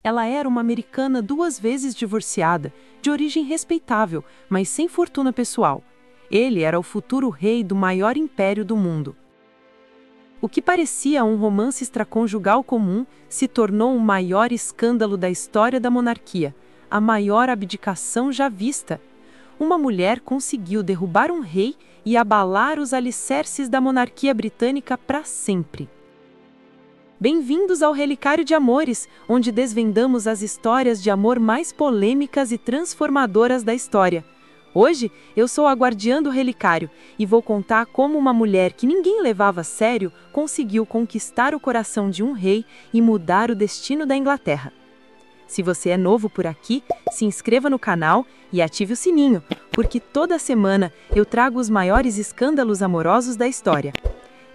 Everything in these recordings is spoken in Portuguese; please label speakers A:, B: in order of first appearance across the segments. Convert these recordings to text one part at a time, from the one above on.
A: Ela era uma americana 2 vezes divorciada, de origem respeitável, mas sem fortuna pessoal. Ele era o futuro rei do maior império do mundo. O que parecia um romance extraconjugal comum se tornou o maior escândalo da história da monarquia, a maior abdicação já vista. Uma mulher conseguiu derrubar um rei e abalar os alicerces da monarquia britânica para sempre. Bem-vindos ao Relicário de Amores, onde desvendamos as histórias de amor mais polêmicas e transformadoras da história. Hoje, eu sou a guardiã do relicário e vou contar como uma mulher que ninguém levava a sério conseguiu conquistar o coração de um rei e mudar o destino da Inglaterra. Se você é novo por aqui, se inscreva no canal e ative o sininho, porque toda semana eu trago os maiores escândalos amorosos da história.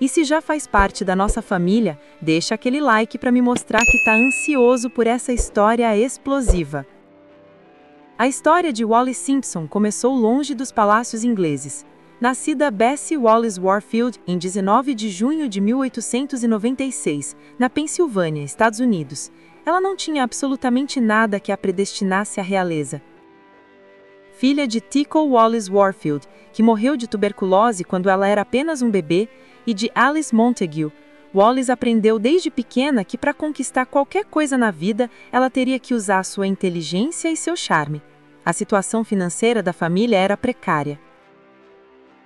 A: E se já faz parte da nossa família, deixa aquele like para me mostrar que está ansioso por essa história explosiva. A história de Wallis Simpson começou longe dos palácios ingleses. Nascida Bessie Wallis Warfield em 19 de junho de 1896, na Pensilvânia, Estados Unidos, ela não tinha absolutamente nada que a predestinasse à realeza. Filha de Tickle Wallis Warfield, que morreu de tuberculose quando ela era apenas um bebê, e de Alice Montague, Wallis aprendeu desde pequena que para conquistar qualquer coisa na vida, ela teria que usar sua inteligência e seu charme. A situação financeira da família era precária.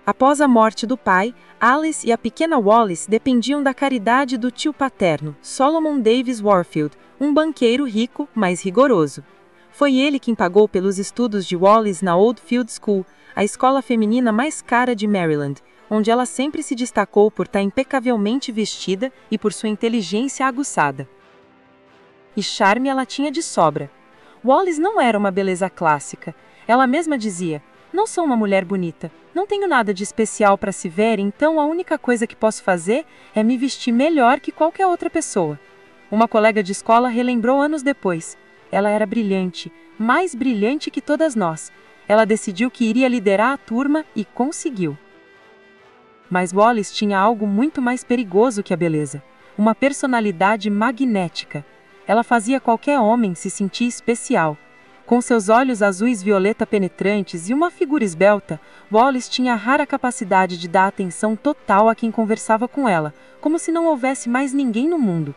A: Após a morte do pai, Alice e a pequena Wallis dependiam da caridade do tio paterno, Solomon Davis Warfield, um banqueiro rico, mas rigoroso. Foi ele quem pagou pelos estudos de Wallis na Old Field School, a escola feminina mais cara de Maryland, onde ela sempre se destacou por estar impecavelmente vestida e por sua inteligência aguçada. E charme ela tinha de sobra. Wallis não era uma beleza clássica. Ela mesma dizia: "Não sou uma mulher bonita, não tenho nada de especial para se ver, então a única coisa que posso fazer é me vestir melhor que qualquer outra pessoa." Uma colega de escola relembrou anos depois. Ela era brilhante, mais brilhante que todas nós. Ela decidiu que iria liderar a turma e conseguiu. Mas Wallis tinha algo muito mais perigoso que a beleza, uma personalidade magnética. Ela fazia qualquer homem se sentir especial. Com seus olhos azuis violeta penetrantes e uma figura esbelta, Wallis tinha a rara capacidade de dar atenção total a quem conversava com ela, como se não houvesse mais ninguém no mundo.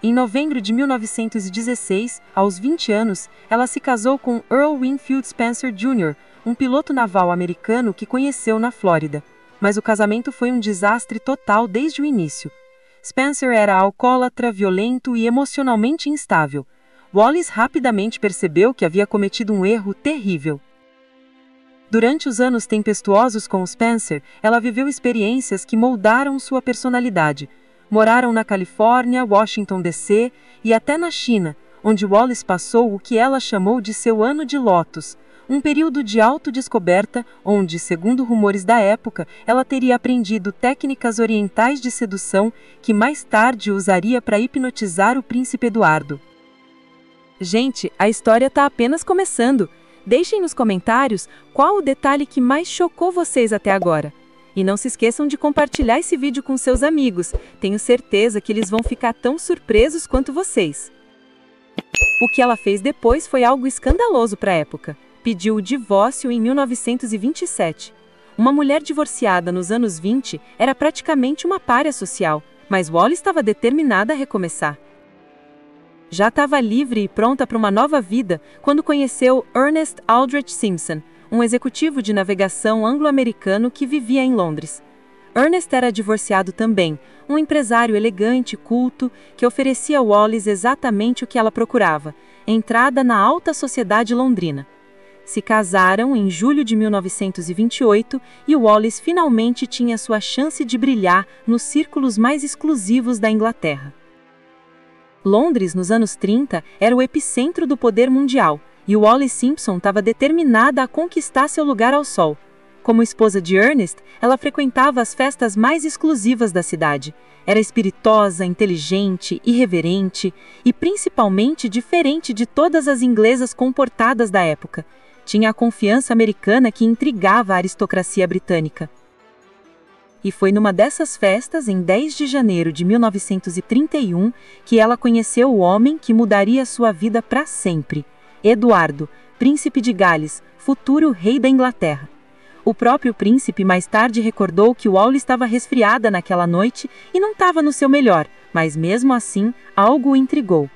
A: Em novembro de 1916, aos 20 anos, ela se casou com Earl Winfield Spencer Jr., um piloto naval americano que conheceu na Flórida. Mas o casamento foi um desastre total desde o início. Spencer era alcoólatra, violento e emocionalmente instável. Wallis rapidamente percebeu que havia cometido um erro terrível. Durante os anos tempestuosos com Spencer, ela viveu experiências que moldaram sua personalidade. Moraram na Califórnia, Washington DC e até na China, onde Wallis passou o que ela chamou de seu ano de lótus, um período de autodescoberta onde, segundo rumores da época, ela teria aprendido técnicas orientais de sedução que mais tarde usaria para hipnotizar o príncipe Eduardo. Gente, a história está apenas começando. Deixem nos comentários qual o detalhe que mais chocou vocês até agora. E não se esqueçam de compartilhar esse vídeo com seus amigos. Tenho certeza que eles vão ficar tão surpresos quanto vocês. O que ela fez depois foi algo escandaloso para a época. Pediu o divórcio em 1927. Uma mulher divorciada nos anos 20 era praticamente uma pária social, mas Wallis estava determinada a recomeçar. Já estava livre e pronta para uma nova vida quando conheceu Ernest Aldrich Simpson, um executivo de navegação anglo-americano que vivia em Londres. Ernest era divorciado também, um empresário elegante, culto, que oferecia a Wallis exatamente o que ela procurava: entrada na alta sociedade londrina. Se casaram em julho de 1928 e Wallis finalmente tinha sua chance de brilhar nos círculos mais exclusivos da Inglaterra. Londres, nos anos 30, era o epicentro do poder mundial, e Wallis Simpson estava determinada a conquistar seu lugar ao sol. Como esposa de Ernest, ela frequentava as festas mais exclusivas da cidade. Era espiritosa, inteligente, irreverente e principalmente diferente de todas as inglesas comportadas da época. Tinha a confiança americana que intrigava a aristocracia britânica. E foi numa dessas festas, em 10 de janeiro de 1931, que ela conheceu o homem que mudaria sua vida para sempre: Eduardo, príncipe de Gales, futuro rei da Inglaterra. O próprio príncipe mais tarde recordou que Wallis estava resfriada naquela noite e não estava no seu melhor, mas mesmo assim, algo o intrigou.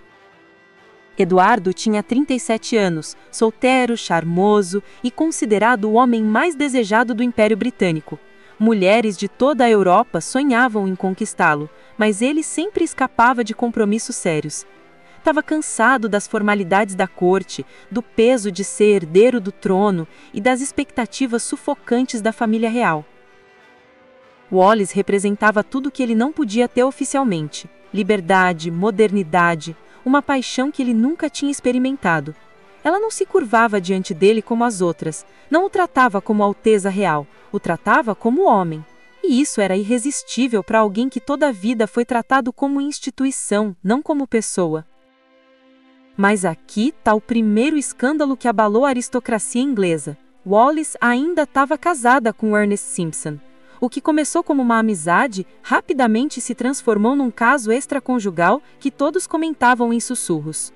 A: Eduardo tinha 37 anos, solteiro, charmoso e considerado o homem mais desejado do Império Britânico. Mulheres de toda a Europa sonhavam em conquistá-lo, mas ele sempre escapava de compromissos sérios. Estava cansado das formalidades da corte, do peso de ser herdeiro do trono e das expectativas sufocantes da família real. Wallis representava tudo o que ele não podia ter oficialmente: liberdade, modernidade, uma paixão que ele nunca tinha experimentado. Ela não se curvava diante dele como as outras, não o tratava como Alteza Real, o tratava como homem. E isso era irresistível para alguém que toda a vida foi tratado como instituição, não como pessoa. Mas aqui está o primeiro escândalo que abalou a aristocracia inglesa. Wallis ainda estava casada com Ernest Simpson. O que começou como uma amizade, rapidamente se transformou num caso extraconjugal que todos comentavam em sussurros.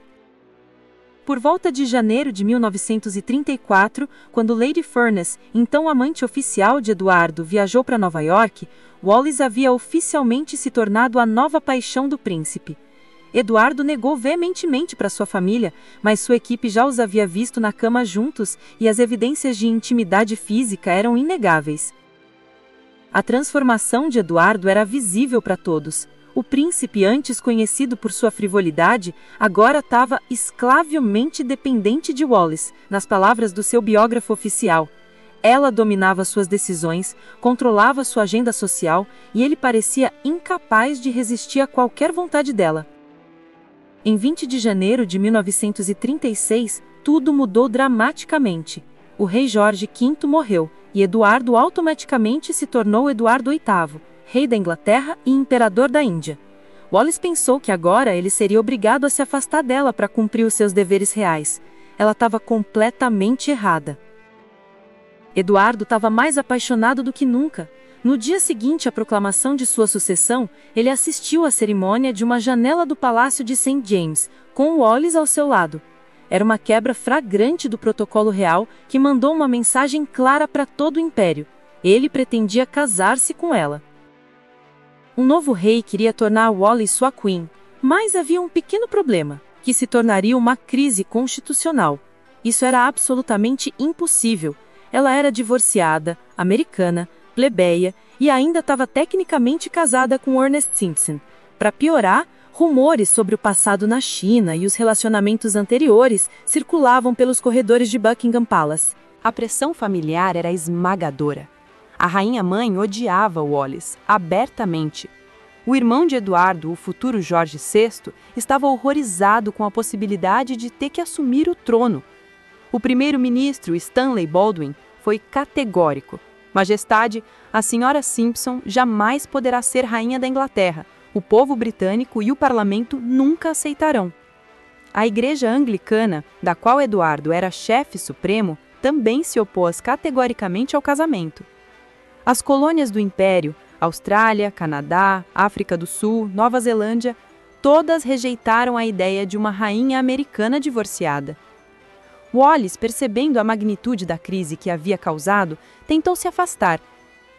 A: Por volta de janeiro de 1934, quando Lady Furness, então amante oficial de Eduardo, viajou para Nova York, Wallis havia oficialmente se tornado a nova paixão do príncipe. Eduardo negou veementemente para sua família, mas sua equipe já os havia visto na cama juntos e as evidências de intimidade física eram inegáveis. A transformação de Eduardo era visível para todos. O príncipe, antes conhecido por sua frivolidade, agora estava esclaviamente dependente de Wallis, nas palavras do seu biógrafo oficial. Ela dominava suas decisões, controlava sua agenda social e ele parecia incapaz de resistir a qualquer vontade dela. Em 20 de janeiro de 1936, tudo mudou dramaticamente. O rei Jorge V morreu e Eduardo automaticamente se tornou Eduardo VIII, rei da Inglaterra e imperador da Índia. Wallis pensou que agora ele seria obrigado a se afastar dela para cumprir os seus deveres reais. Ela estava completamente errada. Eduardo estava mais apaixonado do que nunca. No dia seguinte à proclamação de sua sucessão, ele assistiu à cerimônia de uma janela do Palácio de St. James, com Wallis ao seu lado. Era uma quebra flagrante do protocolo real que mandou uma mensagem clara para todo o império. Ele pretendia casar-se com ela. Um novo rei queria tornar Wallis sua queen, mas havia um pequeno problema, que se tornaria uma crise constitucional. Isso era absolutamente impossível. Ela era divorciada, americana, plebeia e ainda estava tecnicamente casada com Ernest Simpson. Para piorar, rumores sobre o passado na China e os relacionamentos anteriores circulavam pelos corredores de Buckingham Palace. A pressão familiar era esmagadora. A rainha-mãe odiava Wallis, abertamente. O irmão de Eduardo, o futuro Jorge VI, estava horrorizado com a possibilidade de ter que assumir o trono. O primeiro-ministro, Stanley Baldwin, foi categórico. Majestade, a senhora Simpson jamais poderá ser rainha da Inglaterra. O povo britânico e o parlamento nunca aceitarão. A igreja anglicana, da qual Eduardo era chefe supremo, também se opôs categoricamente ao casamento. As colônias do Império, Austrália, Canadá, África do Sul, Nova Zelândia, todas rejeitaram a ideia de uma rainha americana divorciada. Wallis, percebendo a magnitude da crise que havia causado, tentou se afastar.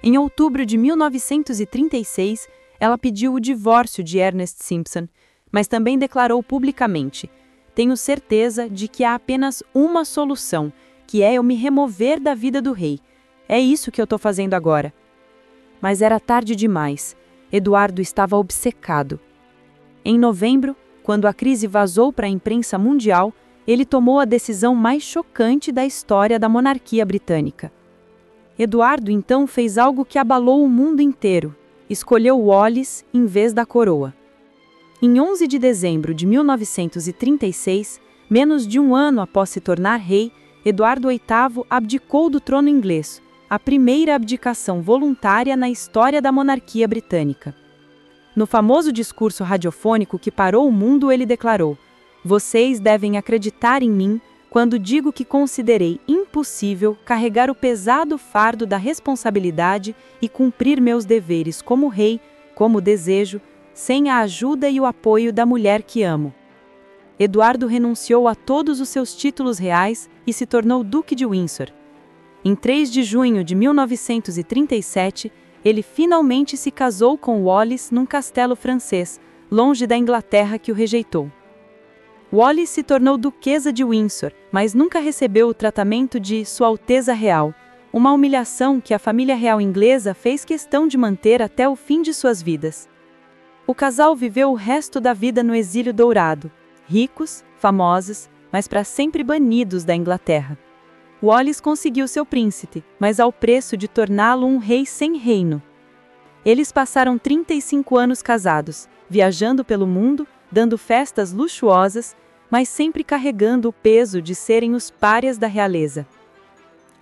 A: Em outubro de 1936, ela pediu o divórcio de Ernest Simpson, mas também declarou publicamente: "Tenho certeza de que há apenas uma solução, que é eu me remover da vida do rei. É isso que eu estou fazendo agora." Mas era tarde demais. Eduardo estava obcecado. Em novembro, quando a crise vazou para a imprensa mundial, ele tomou a decisão mais chocante da história da monarquia britânica. Eduardo então fez algo que abalou o mundo inteiro. Escolheu Wallis em vez da coroa. Em 11 de dezembro de 1936, menos de um ano após se tornar rei, Eduardo VIII abdicou do trono inglês, a primeira abdicação voluntária na história da monarquia britânica. No famoso discurso radiofônico que parou o mundo, ele declarou: "Vocês devem acreditar em mim
B: quando digo que considerei impossível carregar o pesado fardo da responsabilidade e cumprir meus deveres como rei, como desejo, sem a ajuda e o apoio da mulher que amo. Eduardo renunciou a todos os seus títulos reais e se tornou Duque de Windsor. Em 3 de junho de 1937, ele finalmente se casou com Wallis num castelo francês, longe da Inglaterra que o rejeitou. Wallis se tornou Duquesa de Windsor, mas nunca recebeu o tratamento de Sua Alteza Real, uma humilhação que a família real inglesa fez questão de manter até o fim de suas vidas. O casal viveu o resto da vida no exílio dourado, ricos, famosos, mas para sempre banidos da Inglaterra. Wallis conseguiu seu príncipe, mas ao preço de torná-lo um rei sem reino. Eles passaram 35 anos casados, viajando pelo mundo, dando festas luxuosas, mas sempre carregando o peso de serem os párias da realeza.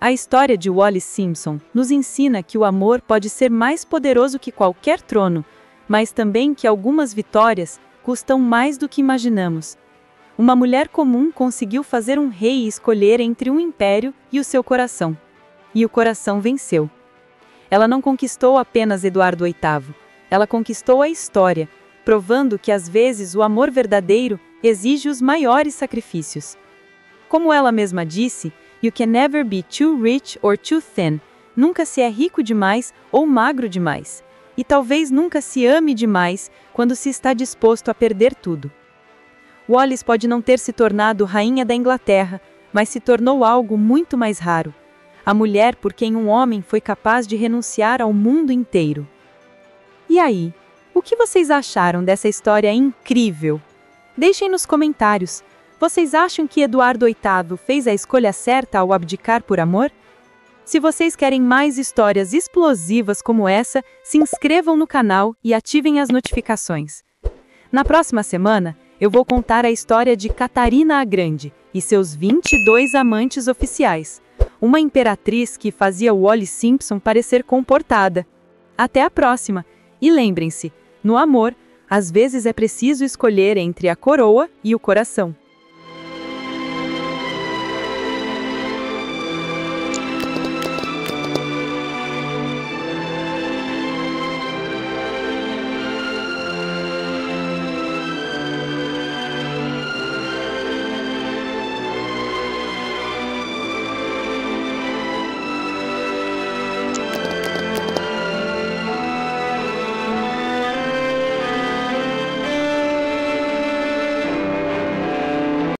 B: A história de Wallis Simpson nos ensina que o amor pode ser mais poderoso que qualquer trono, mas também que algumas vitórias custam mais do que imaginamos. Uma mulher comum conseguiu fazer um rei escolher entre um império e o seu coração. E o coração venceu. Ela não conquistou apenas Eduardo VIII, ela conquistou a história, provando que às vezes o amor verdadeiro exige os maiores sacrifícios. Como ela mesma disse, "You can never be too rich or too thin." Nunca se é rico demais ou magro demais. E talvez nunca se ame demais quando se está disposto a perder tudo. Wallis pode não ter se tornado rainha da Inglaterra, mas se tornou algo muito mais raro. A mulher por quem um homem foi capaz de renunciar ao mundo inteiro. E aí, o que vocês acharam dessa história incrível? Deixem nos comentários. Vocês acham que Eduardo VIII fez a escolha certa ao abdicar por amor? Se vocês querem mais histórias explosivas como essa, se inscrevam no canal e ativem as notificações. Na próxima semana, eu vou contar a história de Catarina a Grande e seus 22 amantes oficiais, uma imperatriz que fazia Wallis Simpson parecer comportada. Até a próxima! E lembrem-se, no amor, às vezes é preciso escolher entre a coroa e o coração.